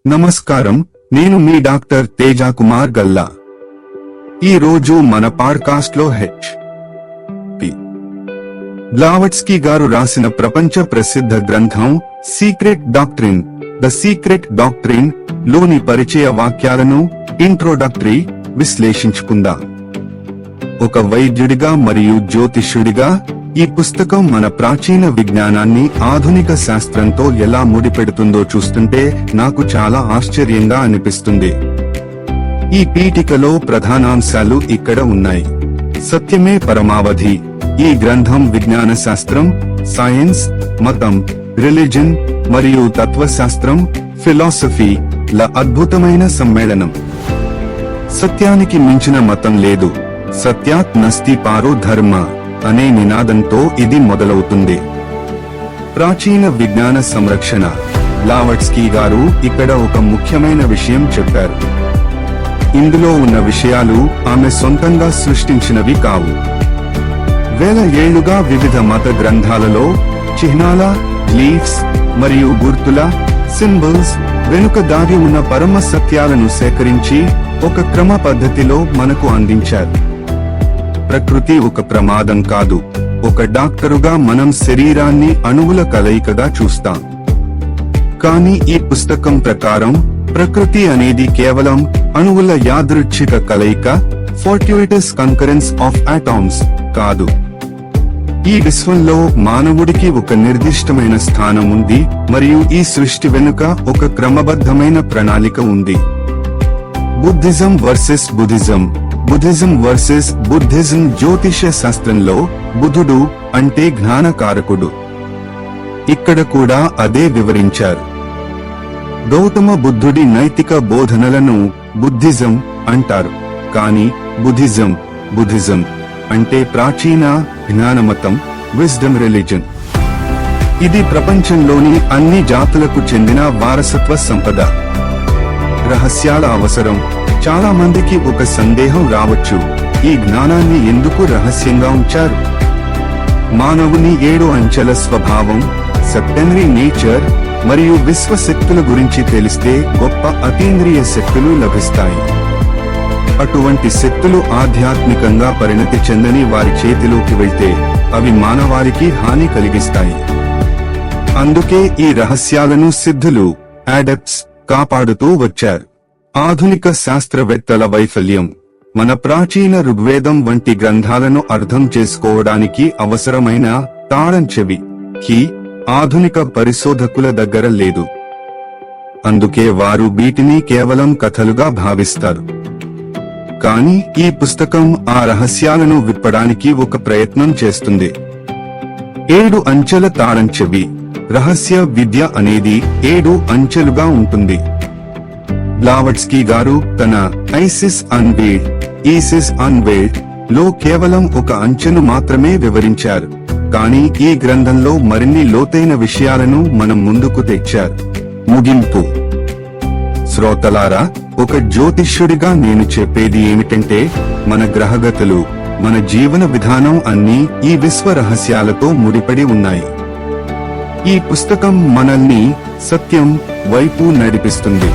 నమస్కారం, నేను మీ డాక్టర్ తేజ కుమార్ గల్లా. ఈ రోజు మన పాడ్కాస్ట్ లో హెచ్.పి. బ్లావట్స్కీ గారు రాసిన ప్రపంచ ప్రసిద్ధ గ్రంథం secret doctrine, the secret doctrine లోని పరిచయ వాక్యాలను ఇంట్రోడక్టరీ విశ్లేషించుకుందాం. ఒక వైద్యుడిగా మరియు జ్యోతిష్యుడిగా ఈ పుస్తకం మన ప్రాచీన విజ్ఞానాన్ని ఆధునిక శాస్త్రంతో ఎలా ముడిపెడుతుందో చూస్తుంటే నాకు చాలా ఆశ్చర్యంగా అనిపిస్తుంది. ఈ పీఠికలో ప్రధానాంశాలు ఇక్కడ ఉన్నాయి. సత్యమే పరమావధి. ఈ గ్రంథం విజ్ఞాన శాస్త్రం, సైన్స్, మతం, రిలిజన్ మరియు తత్వశాస్త్రం, ఫిలాసఫీ ల అద్భుతమైన సమ్మేళనం. సత్యానికి మించిన మతం లేదు. సత్యాత్ నస్తి పారో ధర్మ అనే నినాదంతో ఇది మొదలవుతుంది. ప్రాచీన విజ్ఞాన సంరక్షణ. బ్లావట్స్కీ గారు ఇక్కడ ఒక ముఖ్యమైన విషయం చెప్పారు. ఇందులో ఉన్న విషయాలు ఆమె సొంతంగా సృష్టించినవి కావు. వేల ఏళ్లుగా వివిధ మత గ్రంథాలలో చిహ్నాల, లీఫ్స్ మరియు గుర్తుల, సింబల్స్ వెనుక దాగి ఉన్న పరమ సత్యాలను సేకరించి ఒక క్రమ పద్ధతిలో మనకు అందించారు. ప్రకృతి ఒక ప్రమాదం కాదు. ఒక డాక్టరుగా మనం శరీరాన్ని అణువుల కలయికగా చూస్తాం. కానీ ఈ పుస్తకం ప్రకారం ప్రకృతి అనేది కేవలం అణువుల యాదృచ్ఛిక కలయిక, ఫోర్ట్యూయిటస్ కన్కరెన్స్ ఆఫ్ ఆటమ్స్ కాదు. ఈ విశ్వంలో మానవుడికి ఒక నిర్దిష్టమైన స్థానం ఉంది మరియు ఈ సృష్టి వెనుక ఒక క్రమబద్ధమైన ప్రణాళిక ఉంది. Buddhism versus Buddhism. Buddhism versus Buddhism. జ్యోతిష శాస్త్రంలో బుధుడు అంటే జ్ఞానకారకుడు. ఇక్కడ కూడా అదే వివరించారు. గౌతమ బుద్ధుడి నైతిక బోధనలను బుద్ధిజం అంటారు. కానీ బుద్ధిజం అంటే ప్రాచీన జ్ఞానమతం, విజ్డమ్ రిలిజన్. ఇది ప్రపంచంలోని అన్ని జాతులకు చెందిన వారసత్వ సంపద. రహస్యాల అవసరం. చాలా మందికి ఒక సందేహం రావచ్చు, ఈ జ్ఞానాన్ని ఎందుకు రహస్యంగా ఉంచారు? మానవుని 7 అంచెల స్వభావం, సెప్టెనరీ నేచర్ మరియు విశ్వశక్తుల గురించి తెలిస్తే గొప్ప అతీంద్రియ శక్తులు లభిస్తాయి. అటువంటి శక్తులు ఆధ్యాత్మికంగా పరిణతి చెందని వారి చేతిలోకి వెళ్తే అవి మానవాళికి హాని కలిగిస్తాయి. అందుకే ఈ రహస్యాలను సిద్ధులు, అడెప్ట్స్ కాపాడుతూ వచ్చారు. ఆధునిక శాస్త్రవేత్తల వైఫల్యం. మన ప్రాచీన ఋగ్వేదం వంటి గ్రంథాలను అర్థం చేసుకోవడానికి అవసరమైన తాళం చెవి కీ ఆధునిక పరిశోధకుల దగ్గర లేదు. అందుకే వారు వీటిని కేవలం కథలుగా భావిస్తారు. కానీ ఈ పుస్తకం ఆ రహస్యాలను విప్పడానికి ఒక ప్రయత్నం చేస్తుంది. 7 అంచెల తాళం చెవి. రహస్య విద్య అనేది 7 అంచెలుగా ఉంటుంది. బ్లావట్స్కీ గారు తన ఐసిస్ అన్వేల్డ్ లో కేవలం ఒక అంచెను మాత్రమే వివరించారు. కానీ ఈ గ్రంథంలో మరిన్ని లోతైన విషయాలను మనం ముందుకు తెచ్చారు. ముగింపు. శ్రోతలారా, ఒక జ్యోతిష్యుడిగా నేను చెప్పేది ఏమిటంటే, మన గ్రహగతులు, మన జీవన విధానం అన్నీ ఈ విశ్వ రహస్యాలతో ముడిపడి ఉన్నాయి. ఈ పుస్తకం మనల్ని సత్యం వైపు నడిపిస్తుంది.